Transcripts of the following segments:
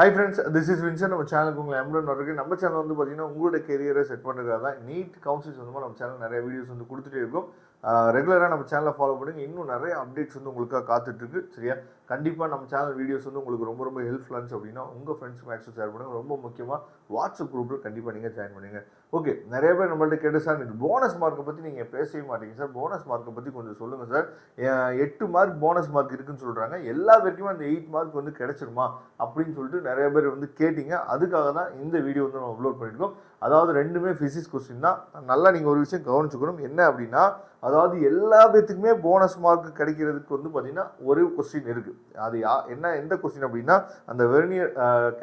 Hi friends, this is Vinson. நம்ம சேனலுக்கு உங்களை எம்டன் இருக்குது. நம்ம சேனல் வந்து பார்த்தீங்கன்னா உங்களோட கெரியரை செட் பண்ணுறதுக்காக தான் நீட் கவுன்சில்ஸ் வந்து நம்ம சேனல் நிறைய வீடியோஸ் வந்து கொடுத்துட்டே இருக்கும். ரெகுலராக நம்ம சேனலை ஃபாலோ பண்ணுங்கள். இன்னும் நிறைய அப்டேட்ஸ் வந்து உங்களுக்காக காத்துட்ருக்கு. சரியா, கண்டிப்பாக நம்ம சேனல் வீடியோஸ் வந்து உங்களுக்கு ரொம்ப ரொம்ப ஹெல்ப்ஃபுல்லாக இருந்துச்சு அப்படின்னா உங்கள் ஃப்ரெண்ட்ஸ் மேக்ஸும் ஷேர் பண்ணுங்கள். ரொம்ப முக்கியமாக வாட்ஸ்அப் குரூப்பில் கண்டிப்பாக நீங்கள் ஜாயின் பண்ணுங்கள். ஓகே, நிறைய பேர் நம்மள்ட்ட கேட்டு சார் இந்த போனஸ் மார்க்கை பற்றி நீங்கள் பேசவே மாட்டீங்க சார், போனஸ் மார்க்கை பற்றி கொஞ்சம் சொல்லுங்கள் சார். 8 மார்க் போனஸ் மார்க் இருக்குன்னு சொல்கிறாங்க, எல்லா பேருக்குமே அந்த 8 மார்க் வந்து கிடைச்சிருமா அப்படின்னு சொல்லிட்டு நிறைய பேர் வந்து கேட்டிங்க. அதுக்காக தான் இந்த வீடியோ வந்து நம்ம அப்லோட் பண்ணியிருக்கோம். அதாவது ரெண்டுமே ஃபிசிக்ஸ் கொஸ்டின் தான். நல்லா நீங்கள் ஒரு விஷயம் கவனிச்சுக்கணும். என்ன அப்படின்னா, அதாவது எல்லா பேத்துக்குமே போனஸ் மார்க் கிடைக்கிறதுக்கு வந்து பார்த்தீங்கன்னா ஒரு கொஸ்டின் இருக்குது. அது எந்த கொஸ்டின் அப்படின்னா, அந்த வெர்னியர்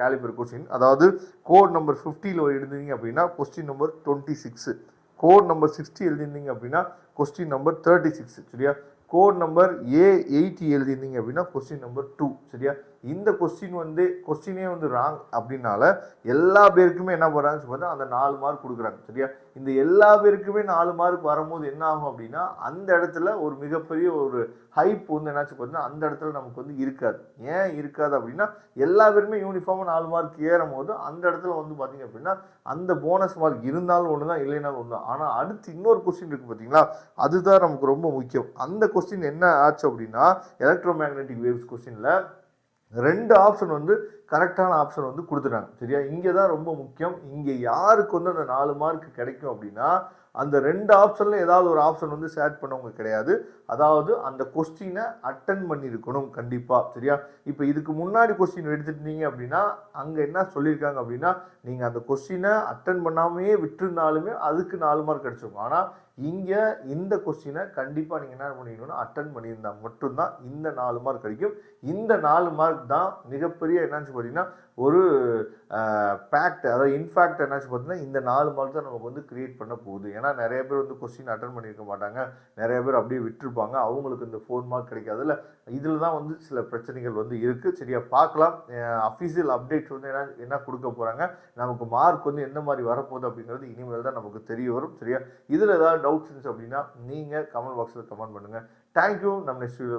கேலிபர் கொஸ்டின். அதாவது கோட் நம்பர் 50 எழுதிங்க அப்படின்னா கொஸ்டின் நம்பர் 26, கோட் நம்பர் 60 எழுதிருந்தீங்க அப்படின்னா கொஸ்டின் நம்பர் 36. சரியா, கோட் நம்பர் A80 எழுதிருந்தீங்க அப்படின்னா கொஸ்டின் நம்பர் 2. சரியா, இந்த கொஸ்டினே வந்து ராங் அப்படின்னால எல்லா பேருக்குமே என்ன பண்ணுறாங்கன்னு பார்த்தா அந்த 4 மார்க் கொடுக்குறாங்க. சரியா, இந்த எல்லா பேருக்குமே 4 மார்க் வரும்போது என்ன ஆகும் அப்படின்னா, அந்த இடத்துல ஒரு மிகப்பெரிய ஒரு ஹைப் வந்து என்னாச்சு பார்த்தீங்கன்னா அந்த இடத்துல நமக்கு வந்து இருக்காது. ஏன் இருக்காது அப்படின்னா, எல்லா பேருமே யூனிஃபார்மாக 4 மார்க் ஏறும் போது அந்த இடத்துல வந்து பார்த்தீங்க அப்படின்னா அந்த போனஸ் மார்க் இருந்தாலும் ஒன்று தான், இல்லைனாலும் ஒன்று தான். ஆனால் அடுத்து இன்னொரு கொஸ்டின் இருக்குது பார்த்தீங்களா, அதுதான் நமக்கு ரொம்ப முக்கியம். அந்த கொஸ்டின் என்ன ஆச்சு அப்படின்னா, எலக்ட்ரோ மேக்னெட்டிக் வேவ்ஸ் கொஸ்டினில் 2 ஆப்ஷன் வந்து கரெக்டான ஆப்ஷன் வந்து கொடுத்துட்டாங்க. சரியா, இங்கே தான் ரொம்ப முக்கியம். இங்கே யாருக்கு வந்து அந்த 4 மார்க் கிடைக்கும் அப்படின்னா, அந்த 2 ஆப்ஷனில் ஏதாவது ஒரு ஆப்ஷன் வந்து ஷேர் பண்ணவங்க கிடையாது. அதாவது அந்த கொஸ்டினை அட்டன் பண்ணியிருக்கணும் கண்டிப்பாக. சரியா, இப்போ இதுக்கு முன்னாடி கொஸ்டின் எடுத்துட்டீங்க அப்படின்னா அங்கே என்ன சொல்லியிருக்காங்க அப்படின்னா, நீங்கள் அந்த கொஸ்டினை அட்டன் பண்ணாமையே விட்டுருந்தாலுமே அதுக்கு 4 மார்க் கிடைச்சிருக்கும். ஆனால் இங்கே இந்த கொஸ்டினை கண்டிப்பாக நீங்கள் என்ன பண்ணிக்கணும்னா அட்டன் பண்ணியிருந்தா மட்டும்தான் இந்த 4 மார்க் கிடைக்கும். இந்த 4 மார்க் தான் மிகப்பெரிய என்னாச்சு பார்த்தீங்கன்னா ஒரு ஃபேக்ட், அதாவது இன்ஃபேக்ட் என்னாச்சு பார்த்தீங்கன்னா இந்த 4 மார்க் தான் நமக்கு வந்து கிரியேட் பண்ண போகுது. ஏன்னா நிறைய பேர் வந்து கொஸ்டின் அட்டன் பண்ணியிருக்க மாட்டாங்க, நிறைய பேர் அப்படியே விட்டுருப்பாங்க, அவங்களுக்கு இந்த 4 மார்க் கிடைக்காதுல்ல. இதில் தான் வந்து சில பிரச்சனைகள் வந்து இருக்குது. சரியா, பார்க்கலாம் அஃபீஷியல் அப்டேட் வந்து என்ன கொடுக்க போகிறாங்க, நமக்கு மார்க் வந்து எந்த மாதிரி வரப்போகுது அப்படிங்கிறது இனிமேல் தான் நமக்கு தெரிய வரும். சரியா, இதில் ஏதாவது டவுட்ஸ் இருந்துச்சு அப்படின்னா நீங்கள் கமெண்ட் பாக்ஸில் கமெண்ட் பண்ணுங்கள். தேங்க்யூ. நம்ம நெக்ஸ்ட் வீடியோ